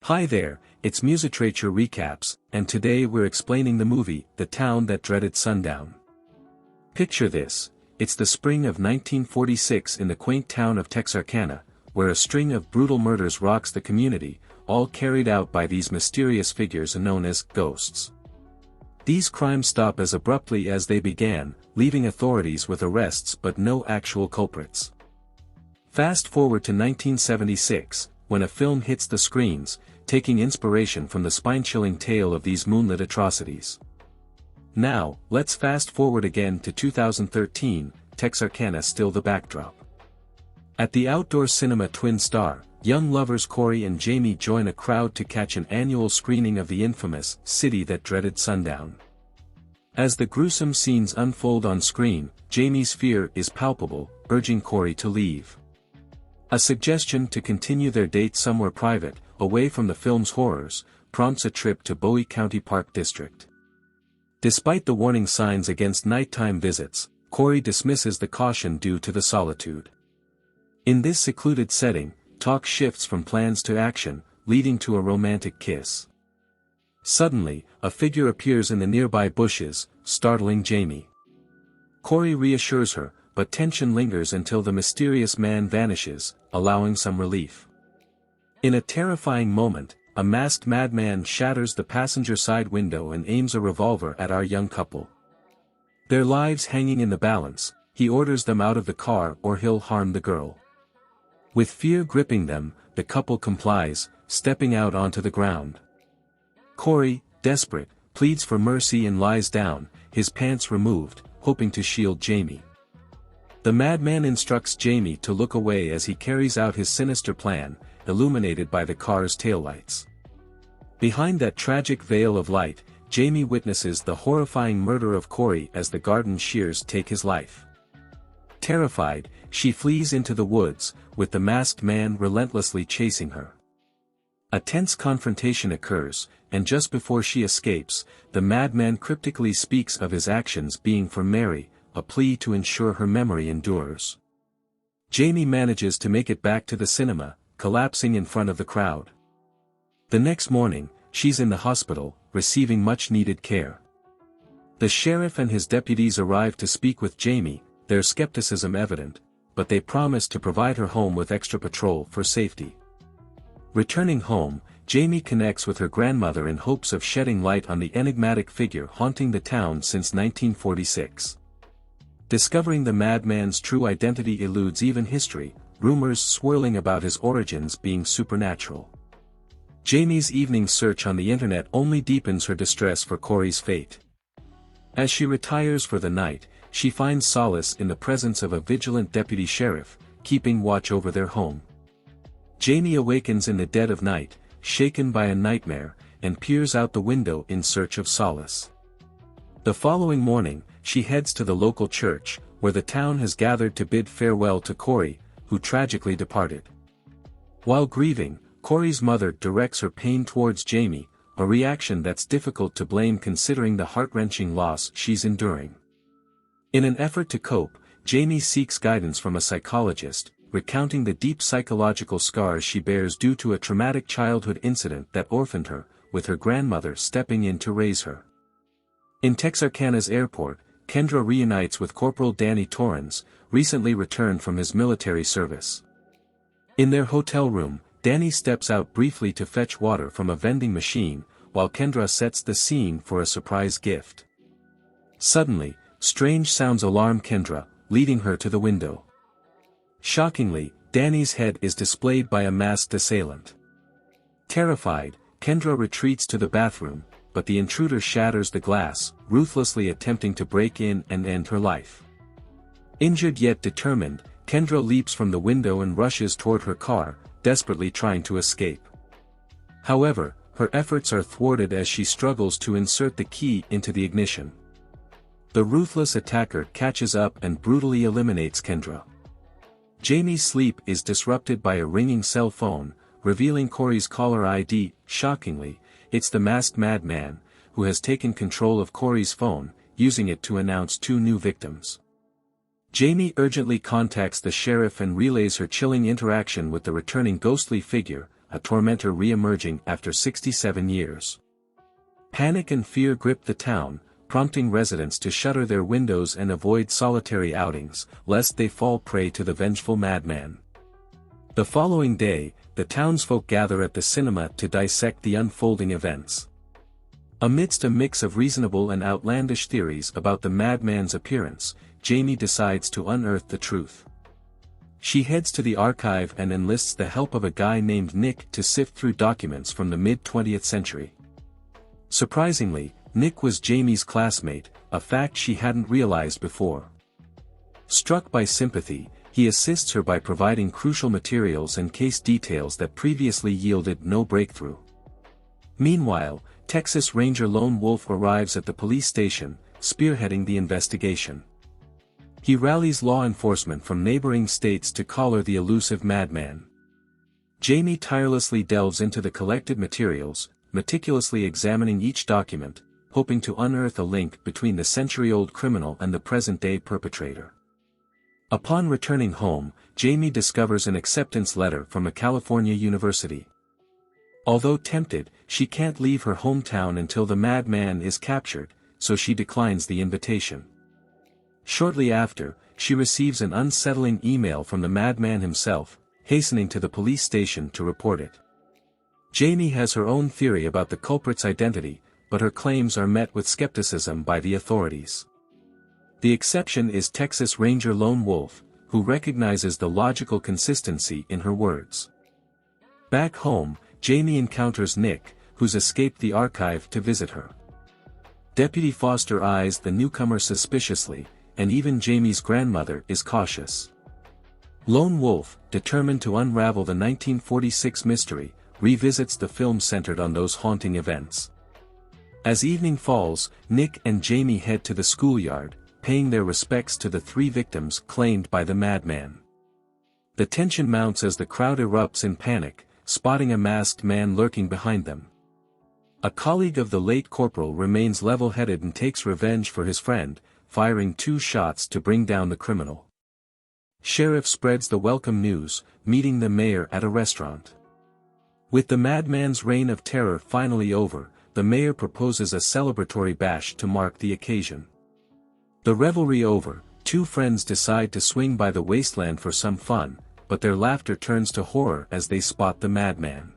Hi there, it's Musitrature Recaps, and today we're explaining the movie, The Town That Dreaded Sundown. Picture this, it's the spring of 1946 in the quaint town of Texarkana, where a string of brutal murders rocks the community, all carried out by these mysterious figures known as ghosts. These crimes stop as abruptly as they began, leaving authorities with arrests but no actual culprits. Fast forward to 1976, when a film hits the screens, taking inspiration from the spine-chilling tale of these moonlit atrocities. Now, let's fast forward again to 2013, Texarkana still the backdrop. At the outdoor cinema Twin Star, young lovers Corey and Jamie join a crowd to catch an annual screening of the infamous City That Dreaded Sundown. As the gruesome scenes unfold on screen, Jamie's fear is palpable, urging Corey to leave. A suggestion to continue their date somewhere private, away from the film's horrors, prompts a trip to Bowie County Park District. Despite the warning signs against nighttime visits, Corey dismisses the caution due to the solitude. In this secluded setting, talk shifts from plans to action, leading to a romantic kiss. Suddenly, a figure appears in the nearby bushes, startling Jamie. Corey reassures her, but tension lingers until the mysterious man vanishes, allowing some relief. In a terrifying moment, a masked madman shatters the passenger side window and aims a revolver at our young couple. Their lives hanging in the balance, he orders them out of the car or he'll harm the girl. With fear gripping them, the couple complies, stepping out onto the ground. Corey, desperate, pleads for mercy and lies down, his pants removed, hoping to shield Jamie. The madman instructs Jamie to look away as he carries out his sinister plan, illuminated by the car's taillights. Behind that tragic veil of light, Jamie witnesses the horrifying murder of Corey as the garden shears take his life. Terrified, she flees into the woods, with the masked man relentlessly chasing her. A tense confrontation occurs, and just before she escapes, the madman cryptically speaks of his actions being for Mary, a plea to ensure her memory endures. Jamie manages to make it back to the cinema, collapsing in front of the crowd. The next morning, she's in the hospital, receiving much-needed care. The sheriff and his deputies arrive to speak with Jamie, their skepticism evident, but they promise to provide her home with extra patrol for safety. Returning home, Jamie connects with her grandmother in hopes of shedding light on the enigmatic figure haunting the town since 1946. Discovering the madman's true identity eludes even history, rumors swirling about his origins being supernatural. Jamie's evening search on the internet only deepens her distress for Corey's fate. As she retires for the night, she finds solace in the presence of a vigilant deputy sheriff, keeping watch over their home. Jamie awakens in the dead of night, shaken by a nightmare, and peers out the window in search of solace. The following morning, she heads to the local church, where the town has gathered to bid farewell to Corey, who tragically departed. While grieving, Corey's mother directs her pain towards Jamie, a reaction that's difficult to blame considering the heart-wrenching loss she's enduring. In an effort to cope, Jamie seeks guidance from a psychologist, recounting the deep psychological scars she bears due to a traumatic childhood incident that orphaned her, with her grandmother stepping in to raise her. In Texarkana's airport, Kendra reunites with Corporal Danny Torrens, recently returned from his military service. In their hotel room, Danny steps out briefly to fetch water from a vending machine, while Kendra sets the scene for a surprise gift. Suddenly, strange sounds alarm Kendra, leading her to the window. Shockingly, Danny's head is displayed by a masked assailant. Terrified, Kendra retreats to the bathroom, but the intruder shatters the glass, ruthlessly attempting to break in and end her life. Injured yet determined, Kendra leaps from the window and rushes toward her car, desperately trying to escape. However, her efforts are thwarted as she struggles to insert the key into the ignition. The ruthless attacker catches up and brutally eliminates Kendra. Jamie's sleep is disrupted by a ringing cell phone, revealing Corey's caller ID. Shockingly, it's the masked madman, who has taken control of Corey's phone, using it to announce 2 new victims. Jamie urgently contacts the sheriff and relays her chilling interaction with the returning ghostly figure, a tormentor re-emerging after 67 years. Panic and fear gripped the town, prompting residents to shutter their windows and avoid solitary outings, lest they fall prey to the vengeful madman. The following day, the townsfolk gather at the cinema to dissect the unfolding events. Amidst a mix of reasonable and outlandish theories about the madman's appearance, Jamie decides to unearth the truth. She heads to the archive and enlists the help of a guy named Nick to sift through documents from the mid-20th century. Surprisingly, Nick was Jamie's classmate, a fact she hadn't realized before. Struck by sympathy, he assists her by providing crucial materials and case details that previously yielded no breakthrough. Meanwhile, Texas Ranger Lone Wolf arrives at the police station, spearheading the investigation. He rallies law enforcement from neighboring states to collar the elusive madman. Jamie tirelessly delves into the collected materials, meticulously examining each document, hoping to unearth a link between the century-old criminal and the present-day perpetrator. Upon returning home, Jamie discovers an acceptance letter from a California university. Although tempted, she can't leave her hometown until the madman is captured, so she declines the invitation. Shortly after, she receives an unsettling email from the madman himself, hastening to the police station to report it. Jamie has her own theory about the culprit's identity, but her claims are met with skepticism by the authorities. The exception is Texas Ranger Lone Wolf, who recognizes the logical consistency in her words. Back home, Jamie encounters Nick, who's escaped the archive to visit her. Deputy Foster eyes the newcomer suspiciously, and even Jamie's grandmother is cautious. Lone Wolf, determined to unravel the 1946 mystery, revisits the film centered on those haunting events. As evening falls, Nick and Jamie head to the schoolyard, paying their respects to the 3 victims claimed by the madman. The tension mounts as the crowd erupts in panic, spotting a masked man lurking behind them. A colleague of the late corporal remains level-headed and takes revenge for his friend, firing 2 shots to bring down the criminal. Sheriff spreads the welcome news, meeting the mayor at a restaurant. With the madman's reign of terror finally over, the mayor proposes a celebratory bash to mark the occasion. The revelry over, 2 friends decide to swing by the wasteland for some fun, but their laughter turns to horror as they spot the madman.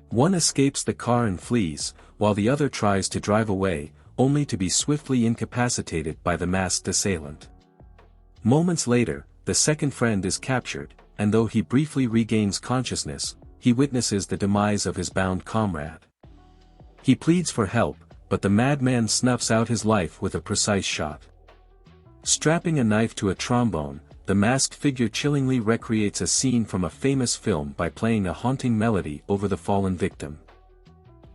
One escapes the car and flees, while the other tries to drive away, only to be swiftly incapacitated by the masked assailant. Moments later, the second friend is captured, and though he briefly regains consciousness, he witnesses the demise of his bound comrade. He pleads for help, but the madman snuffs out his life with a precise shot. Strapping a knife to a trombone, the masked figure chillingly recreates a scene from a famous film by playing a haunting melody over the fallen victim.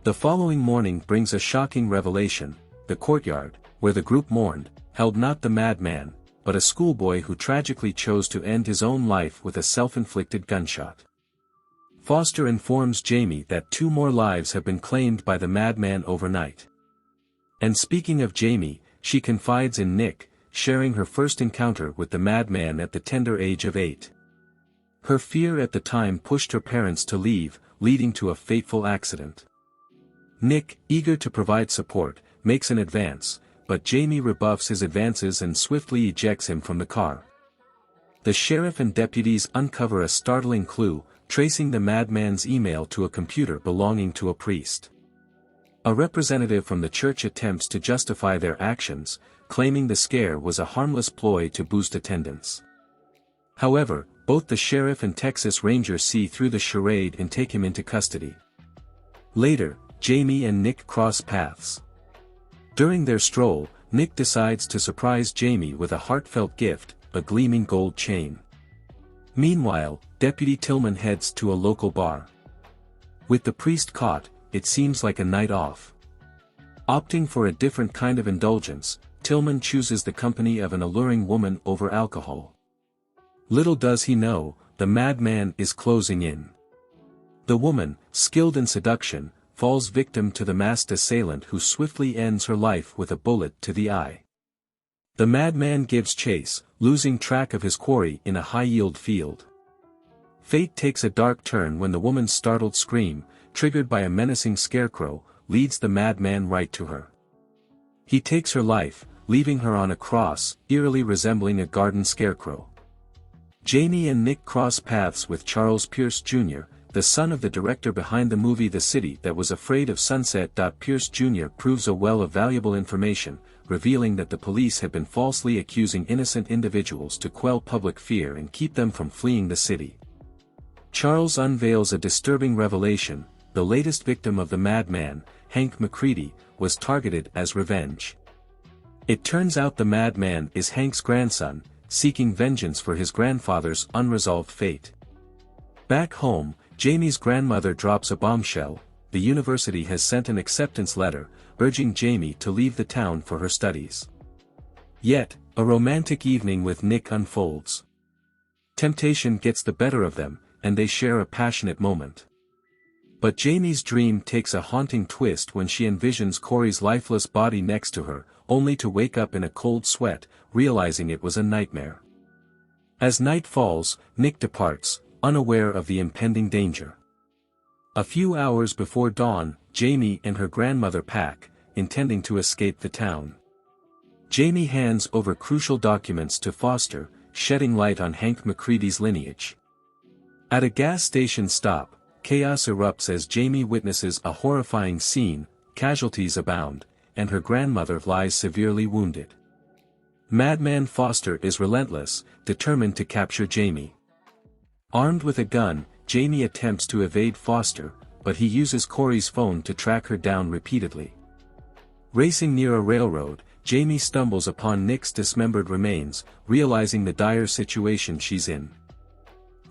The following morning brings a shocking revelation: the courtyard, where the group mourned, held not the madman, but a schoolboy who tragically chose to end his own life with a self-inflicted gunshot. Foster informs Jamie that 2 more lives have been claimed by the madman overnight. And speaking of Jamie, she confides in Nick, sharing her first encounter with the madman at the tender age of 8. Her fear at the time pushed her parents to leave, leading to a fateful accident. Nick, eager to provide support, makes an advance, but Jamie rebuffs his advances and swiftly ejects him from the car. The sheriff and deputies uncover a startling clue, tracing the madman's email to a computer belonging to a priest. A representative from the church attempts to justify their actions, claiming the scare was a harmless ploy to boost attendance. However, both the sheriff and Texas Ranger see through the charade and take him into custody. Later, Jamie and Nick cross paths. During their stroll, Nick decides to surprise Jamie with a heartfelt gift, a gleaming gold chain. Meanwhile, Deputy Tillman heads to a local bar. With the priest caught, it seems like a night off. Opting for a different kind of indulgence, Tillman chooses the company of an alluring woman over alcohol. Little does he know, the madman is closing in. The woman, skilled in seduction, falls victim to the masked assailant who swiftly ends her life with a bullet to the eye. The madman gives chase, losing track of his quarry in a high-yield field. Fate takes a dark turn when the woman's startled scream, triggered by a menacing scarecrow, leads the madman right to her. He takes her life, leaving her on a cross, eerily resembling a garden scarecrow. Jamie and Nick cross paths with Charles Pierce Jr., the son of the director behind the movie The City That Was Afraid of Sunset. Pierce Jr. proves a well of valuable information, revealing that the police had been falsely accusing innocent individuals to quell public fear and keep them from fleeing the city. Charles unveils a disturbing revelation: the latest victim of the madman, Hank McCready, was targeted as revenge. It turns out the madman is Hank's grandson, seeking vengeance for his grandfather's unresolved fate. Back home, Jamie's grandmother drops a bombshell: the university has sent an acceptance letter, urging Jamie to leave the town for her studies. Yet, a romantic evening with Nick unfolds. Temptation gets the better of them, and they share a passionate moment. But Jamie's dream takes a haunting twist when she envisions Corey's lifeless body next to her, only to wake up in a cold sweat, realizing it was a nightmare. As night falls, Nick departs, unaware of the impending danger. A few hours before dawn, Jamie and her grandmother pack, intending to escape the town. Jamie hands over crucial documents to Foster, shedding light on Hank McCready's lineage. At a gas station stop, chaos erupts as Jamie witnesses a horrifying scene: casualties abound, and her grandmother lies severely wounded. Madman Foster is relentless, determined to capture Jamie. Armed with a gun, Jamie attempts to evade Foster, but he uses Corey's phone to track her down repeatedly. Racing near a railroad, Jamie stumbles upon Nick's dismembered remains, realizing the dire situation she's in.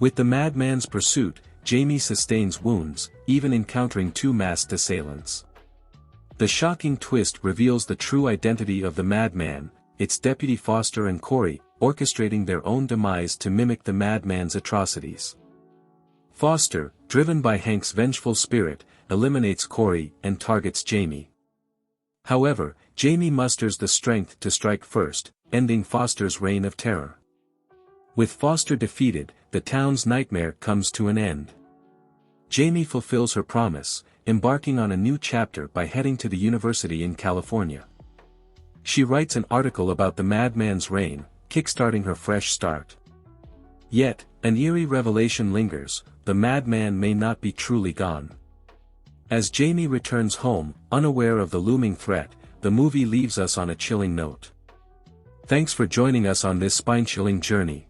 With the madman's pursuit, Jamie sustains wounds, even encountering two masked assailants. The shocking twist reveals the true identity of the madman: it's Deputy Foster and Corey, orchestrating their own demise to mimic the madman's atrocities. Foster, driven by Hank's vengeful spirit, eliminates Corey and targets Jamie. However, Jamie musters the strength to strike first, ending Foster's reign of terror. With Foster defeated, the town's nightmare comes to an end. Jamie fulfills her promise, embarking on a new chapter by heading to the university in California. She writes an article about the madman's reign, kickstarting her fresh start. Yet, an eerie revelation lingers: the madman may not be truly gone. As Jamie returns home, unaware of the looming threat, the movie leaves us on a chilling note. Thanks for joining us on this spine-chilling journey.